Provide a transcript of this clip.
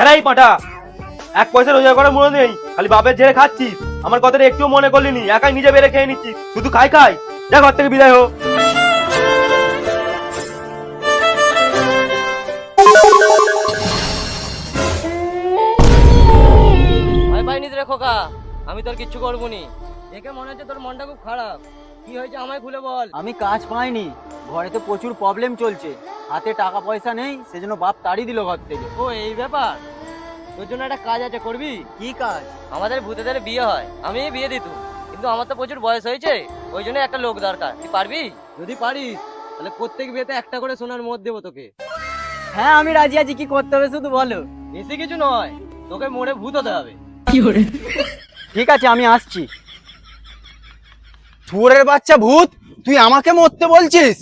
আরে এই পাঁঠা, এক পয়সা রোজগার করার মনে নেই, খালি বাপের জেরে খাচ্ছিস। আমার কথাটা একটুও মনে করলি নি, একাই নিজে বেড়ে খেয়ে নিচ্ছিস, শুধু খাই খাই। যা ঘর থেকে বিদায় হো। ভয় পাইনি রে খোকা, আমি তোর কিচ্ছু করবো নি। দেখে মনে হচ্ছে তোর মনটা খুব খারাপ। কি হয়েছে আমায় খুলে বল। আমি কাজ পাইনি, ঘরে তো প্রচুর প্রবলেম চলছে, হাতে টাকা পয়সা নেই, সেজন্য বাপ তাড়িয়ে দিল ঘর থেকে। ও এই ব্যাপার, তোর জন্য একটা কাজ আছে, করবি? কি কাজ? আমাদের ভূতেদের বিয়ে হয়, আমি বিয়ে দিত, কিন্তু আমার তো প্রচুর বয়স হয়েছে, ওই জন্য একটা লোক দরকার। তুই পারবি? যদি পারিস তাহলে প্রত্যেক বিয়েতে একটা করে সোনার মদ দেবো তোকে। হ্যাঁ আমি রাজি আছি, কি করতে হবে শুধু বলো। বেশি কিছু নয়, তোকে মোড়ে ভূত হতে হবে। ঠিক আছে আমি আসছি। চোরের বাচ্চা ভূত, তুই আমাকে মরতে বলছিস?